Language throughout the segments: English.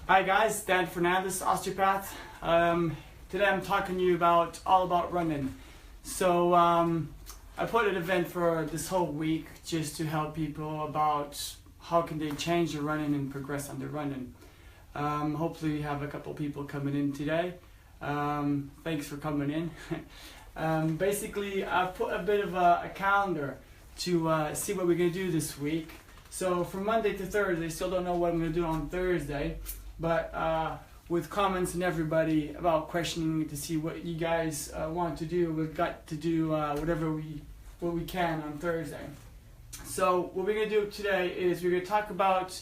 Hi guys, Dan Fernandez, osteopath. Today I'm talking to you all about running. So I put an event for this whole week just to help people about how can they change their running and progress on their running. Hopefully we have a couple people coming in today. Thanks for coming in. Basically I put a bit of a calendar to see what we're going to do this week. So from Monday to Thursday, still don't know what I'm going to do on Thursday, but with comments and everybody about questioning to see what you guys want to do, we've got to do what we can on Thursday. So what we're going to do today is we're going to talk about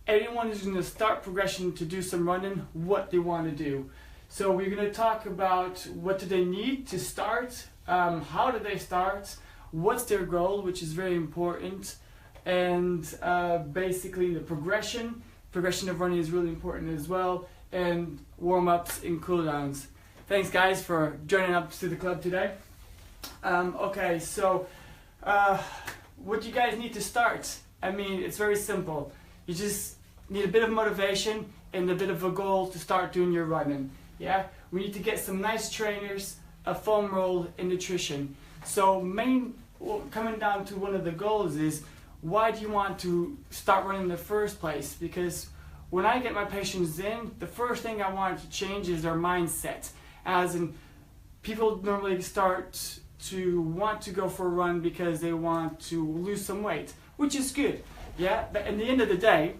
anyone who's going to start progression to do some running, what they want to do. So we're going to talk about what do they need to start, how do they start, what's their goal, which is very important, and basically the progression of running is really important as well, and warm-ups and cool-downs. Thanks guys for joining up to the club today. Okay, so what do you guys need to start? I mean, it's very simple. You just need a bit of motivation and a bit of a goal to start doing your running. Yeah, we need to get some nice trainers, a foam roll, and nutrition. So coming down to one of the goals is, why do you want to start running in the first place? Because when I get my patients in, the first thing I want to change is their mindset. As in, people normally start to want to go for a run because they want to lose some weight, which is good. Yeah, but at the end of the day,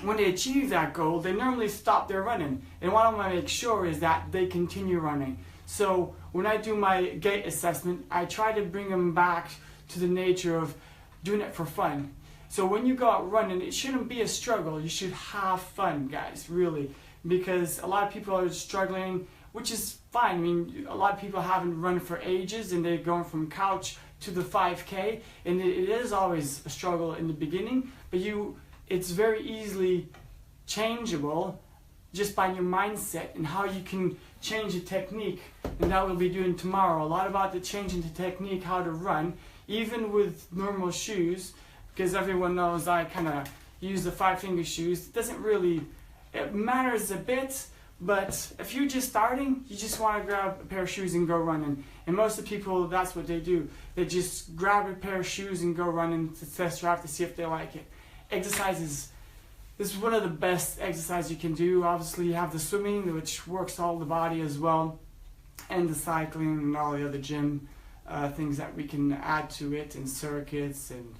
when they achieve that goal, they normally stop their running. And what I want to make sure is that they continue running. So when I do my gait assessment, I try to bring them back to the nature of doing it for fun. So when you go out running, it shouldn't be a struggle. You should have fun, guys, really. Because a lot of people are struggling, which is fine. I mean, a lot of people haven't run for ages and they're going from couch to the 5K. And it is always a struggle in the beginning, but it's very easily changeable just by your mindset and how you can change the technique. And that we'll be doing tomorrow. A lot about the changing the technique, how to run, even with normal shoes, because everyone knows I kind of use the 5-finger shoes. It matters a bit, but if you're just starting, you just want to grab a pair of shoes and go running. And most of the people, that's what they do. They just grab a pair of shoes and go running to test drive to see if they like it. Exercise is one of the best exercises you can do. Obviously you have the swimming, which works all the body as well, and the cycling and all the other gym things that we can add to it, and circuits and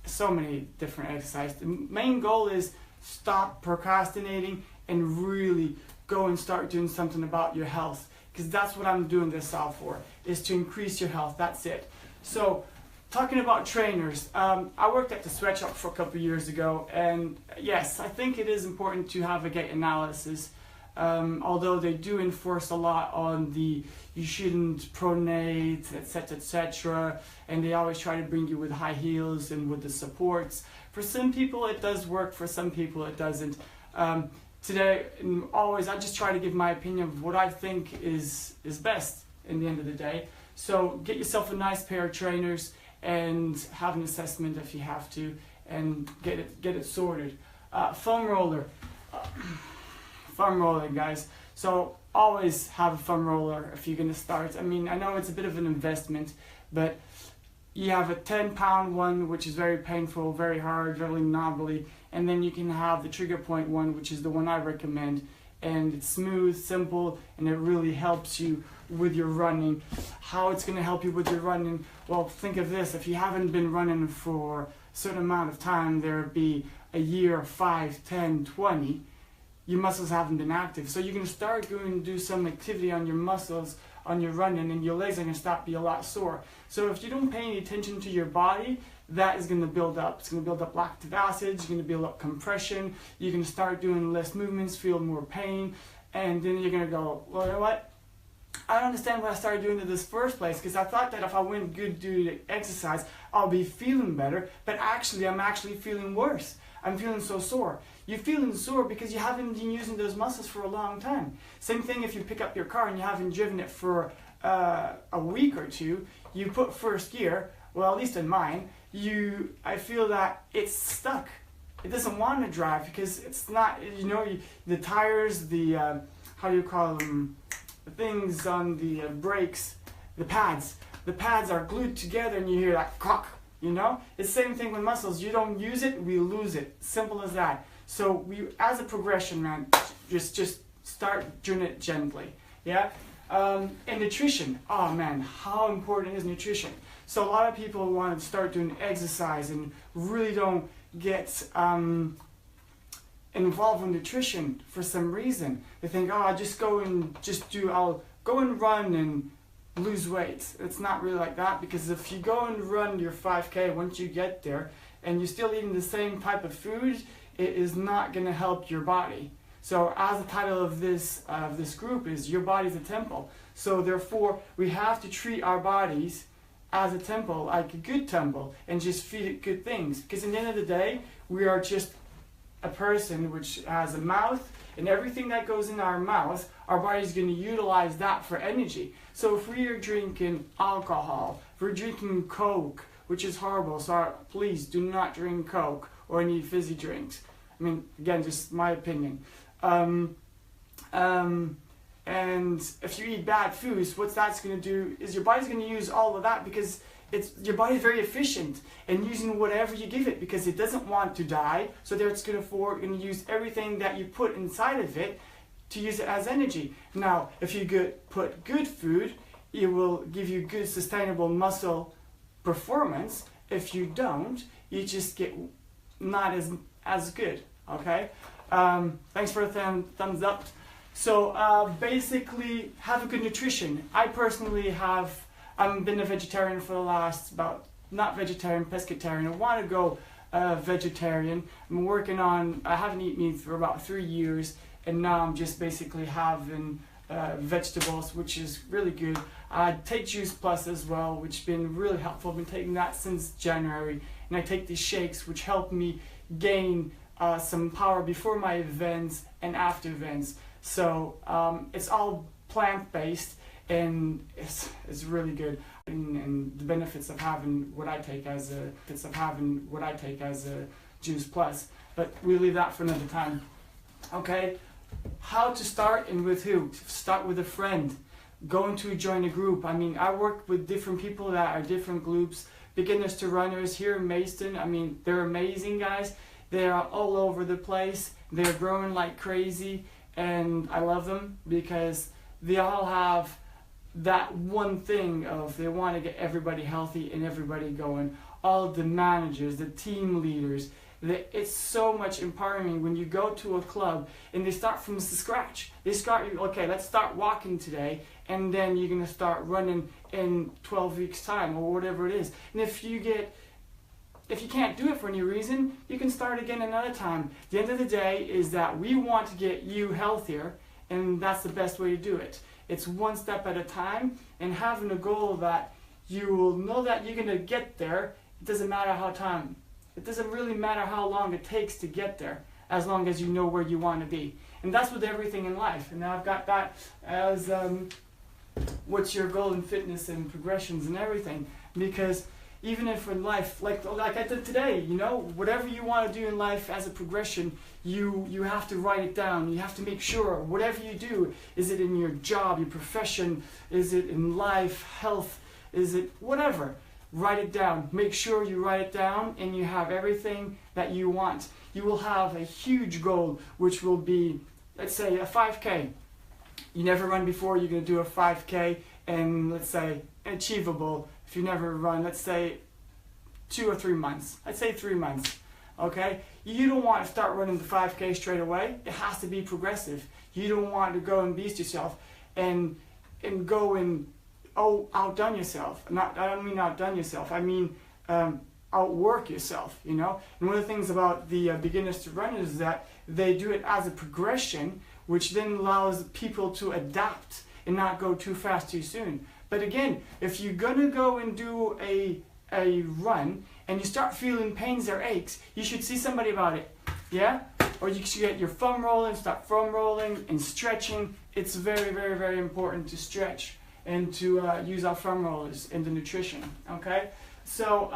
so many different exercises. The main goal is stop procrastinating and really go and start doing something about your health, because that's what I'm doing this all for, is to increase your health. That's it. So talking about trainers, I worked at the sweatshop for a couple of years ago, and yes, I think it is important to have a gait analysis. Although they do enforce a lot on you shouldn't pronate, etc., and they always try to bring you with high heels and with the supports. For some people it does work, for some people it doesn't. Today and always I just try to give my opinion of what I think is best in the end of the day. So get yourself a nice pair of trainers and have an assessment if you have to, and get it sorted. Foam roller. Foam rolling, guys. So always have a foam roller if you're going to start. I mean, I know it's a bit of an investment, but you have a 10-pound one, which is very painful, very hard, really knobbly, and then you can have the trigger point one, which is the one I recommend, and it's smooth, simple, and it really helps you with your running. How it's going to help you with your running? Well, think of this. If you haven't been running for a certain amount of time, there be a year, 5, 10, 20, your muscles haven't been active. So you're going to start do some activity on your muscles, on your running, and your legs are going to start be a lot sore. So if you don't pay any attention to your body, that is going to build up. It's going to build up lactic acid, you're going to build up compression, you're going to start doing less movements, feel more pain, and then you're going to go, well, you know what? I don't understand why I started doing it in this first place, because I thought that if I went good do the exercise, I'll be feeling better, but actually I'm actually feeling worse. I'm feeling so sore. You're feeling sore because you haven't been using those muscles for a long time. Same thing if you pick up your car and you haven't driven it for a week or two, you put first gear, well, at least in mine, I feel that it's stuck. it doesn't want to drive because it's not, you know, the tires, the, how do you call them, the things on the brakes, the pads are glued together and you hear that clock, you know? It's the same thing with muscles. You don't use it, we lose it. Simple as that. So we, as a progression, man, just start doing it gently, yeah? And nutrition, oh man, how important is nutrition? So a lot of people want to start doing exercise and really don't get involved in nutrition for some reason. They think, oh, I'll go and run and lose weight. It's not really like that, because if you go and run your 5K, once you get there and you're still eating the same type of food, it is not going to help your body. So as the title of this group is, your body's a temple. So therefore we have to treat our bodies as a temple, like a good temple, and just feed it good things. Because in the end of the day, we are just a person which has a mouth, and everything that goes in our mouth, our body's going to utilize that for energy. So if we are drinking alcohol, if we're drinking Coke, which is horrible, so please do not drink Coke or any fizzy drinks. I mean, again, just my opinion. And if you eat bad foods, what that's going to do is your body's going to use all of that, because your body's very efficient in using whatever you give it, because it doesn't want to die. So there it's going to use everything that you put inside of it to use it as energy. Now, if you put good food, it will give you good sustainable muscle performance. If you don't, you just get not as good. Okay. Thanks for the thumbs up. So basically, have a good nutrition. I personally have been a vegetarian for the last not vegetarian, pescatarian. I want to go vegetarian. I'm working on, I haven't eaten meat for about 3 years, and now I'm just basically having vegetables, which is really good. I take Juice Plus as well, which has been really helpful. I've been taking that since January, and I take these shakes, which help me gain some power before my events and after events. So it's all plant-based, and it's really good. And the benefits of having what I take as a Juice Plus. But we'll leave that for another time. Okay, how to start and with who? Start with a friend. Join a group. I mean, I work with different people that are different groups. Beginners to runners here in Maidstone. I mean, they're amazing guys. They are all over the place. They're growing like crazy, and I love them because they all have that one thing of they want to get everybody healthy and everybody going. All the managers, the team leaders, it's so much empowering when you go to a club and they start from scratch. They start, okay, let's start walking today, and then you're going to start running in 12 weeks time or whatever it is. And if you can't do it for any reason, you can start again another time. The end of the day is that we want to get you healthier, and that's the best way to do it. It's one step at a time, and having a goal that you will know that you're going to get there. It doesn't matter it doesn't really matter how long it takes to get there, as long as you know where you want to be. And that's with everything in life. And I've got that as what's your goal in fitness and progressions and everything. Because even if in life, like I did today, you know, whatever you want to do in life as a progression, you have to write it down. You have to make sure whatever you do, is it in your job, your profession, is it in life, health, is it whatever, write it down. Make sure you write it down and you have everything that you want. You will have a huge goal, which will be, let's say, a 5K. You never run before, you're going to do a 5K, and let's say achievable. If you never run, let's say 2 or 3 months. I'd say 3 months, okay? You don't want to start running the 5K straight away. It has to be progressive. You don't want to go and beast yourself and go and outdone yourself. I don't mean outdone yourself. I mean outwork yourself, you know? And one of the things about the beginners to runners is that they do it as a progression, which then allows people to adapt and not go too fast too soon. But again, if you're gonna go and do a run and you start feeling pains or aches, you should see somebody about it, yeah? Or you should get your foam rolling, start foam rolling and stretching. It's very, very, very important to stretch and to use our foam rollers in the nutrition, okay? So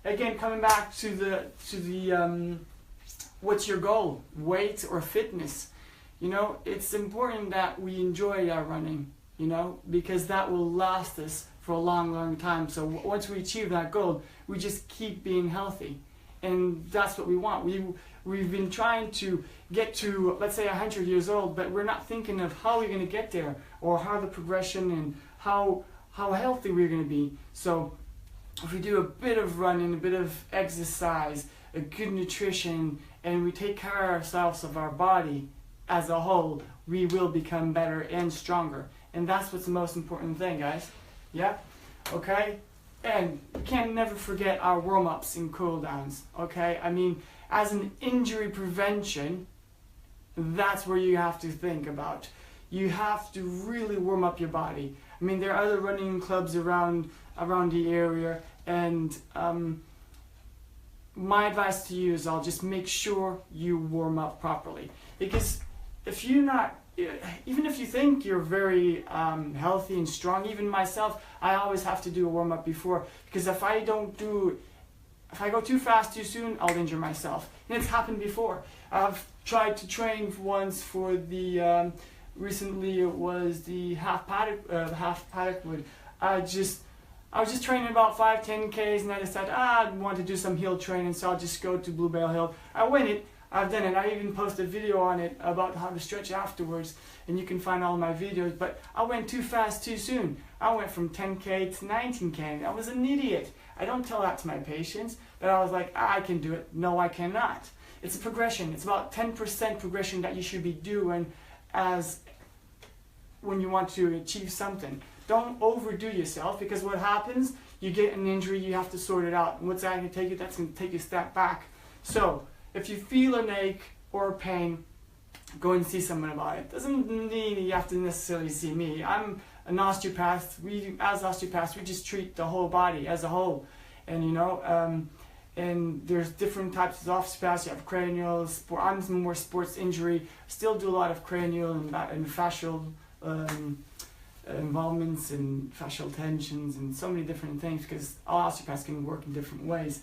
again, coming back to the what's your goal? Weight or fitness? You know, it's important that we enjoy our running, you know, because that will last us for a long, long time. So once we achieve that goal, we just keep being healthy. And that's what we want. We've been trying to get to, let's say, 100 years old, but we're not thinking of how we're going to get there, or how the progression and how healthy we're going to be. So if we do a bit of running, a bit of exercise, a good nutrition, and we take care of ourselves, of our body as a whole, we will become better and stronger. And that's what's the most important thing, guys. Yeah? Okay? And we can't never forget our warm-ups and cool-downs. Okay? I mean, as an injury prevention, that's where you have to think about. You have to really warm up your body. I mean, there are other running clubs around the area, and my advice to you is I'll just make sure you warm up properly. Because if you're not, even if you think you're very healthy and strong, even myself, I always have to do a warm up before, because if I go too fast too soon, I'll injure myself. And it's happened before. I've tried to train once for the recently it was the half paddock wood. I was just training about 5-10 Ks, and I decided I want to do some hill training, so I'll just go to Bluebell Hill. I went it. I've done it. I even posted a video on it about how to stretch afterwards, and you can find all my videos. But I went too fast too soon. I went from 10K to 19K. I was an idiot. I don't tell that to my patients, but I was like, I can do it. No, I cannot. It's a progression. It's about 10% progression that you should be doing as when you want to achieve something. Don't overdo yourself, because what happens, you get an injury, you have to sort it out. And what's that going to take you? That's going to take you a step back. So if you feel an ache or a pain, go and see someone about it. Doesn't mean you have to necessarily see me. I'm an osteopath. As osteopaths, we just treat the whole body as a whole. And you know, and there's different types of osteopaths. You have cranial, I'm more sports injury. Still do a lot of cranial and fascial involvements and fascial tensions and so many different things, because all osteopaths can work in different ways.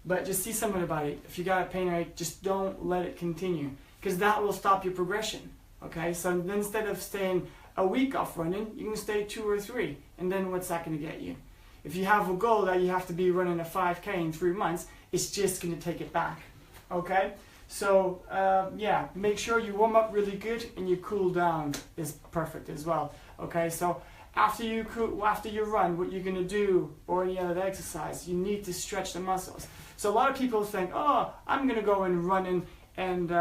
But just see someone about it. If you got a pain or ache, just don't let it continue, because that will stop your progression. Okay, so then instead of staying a week off running, you can stay 2 or 3, and then what's that going to get you? If you have a goal that you have to be running a 5K in 3 months, it's just going to take it back. Okay, so yeah, make sure you warm up really good and you cool down is perfect as well. Okay, so after you run, what you're going to do, or any other exercise, you need to stretch the muscles. So a lot of people think, oh, I'm going to go and run and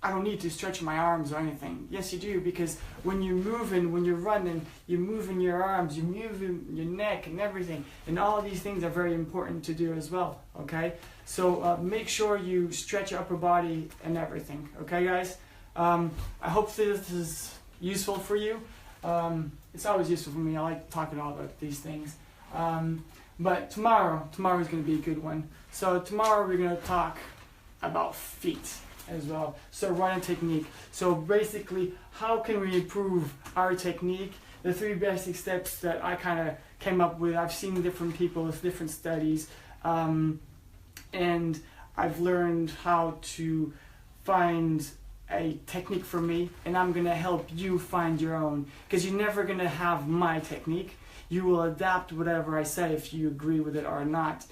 I don't need to stretch my arms or anything. Yes, you do, because when you're moving, when you're running, you're moving your arms, you're moving your neck and everything. And all of these things are very important to do as well, okay? So make sure you stretch your upper body and everything, okay, guys? I hope this is useful for you. It's always useful for me. I like talking all about these things. But tomorrow is going to be a good one. So tomorrow we're going to talk about feet as well. So running technique. So basically, how can we improve our technique? The 3 basic steps that I kind of came up with. I've seen different people with different studies, and I've learned how to find a technique for me, and I'm going to help you find your own, because you're never going to have my technique. You will adapt whatever I say, if you agree with it or not,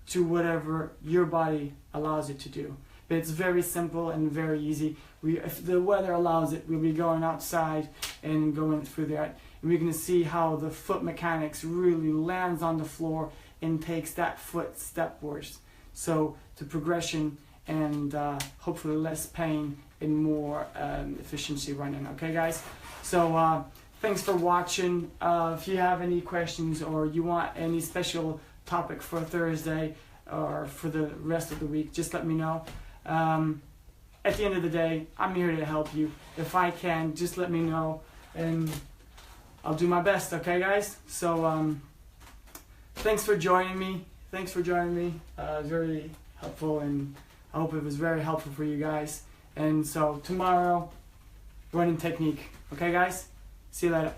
to whatever your body allows it to do. But it's very simple and very easy. If the weather allows it, we'll be going outside and going through that. And we're going to see how the foot mechanics really lands on the floor and takes that foot stepwards. So to progression and hopefully less pain and more efficiency running. Okay, guys? So thanks for watching. If you have any questions or you want any special topic for Thursday or for the rest of the week, just let me know. At the end of the day, I'm here to help you. If I can, just let me know and I'll do my best, okay, guys? So thanks for joining me. It was very helpful, and I hope it was very helpful for you guys. And so tomorrow, running technique. Okay, guys? See you later.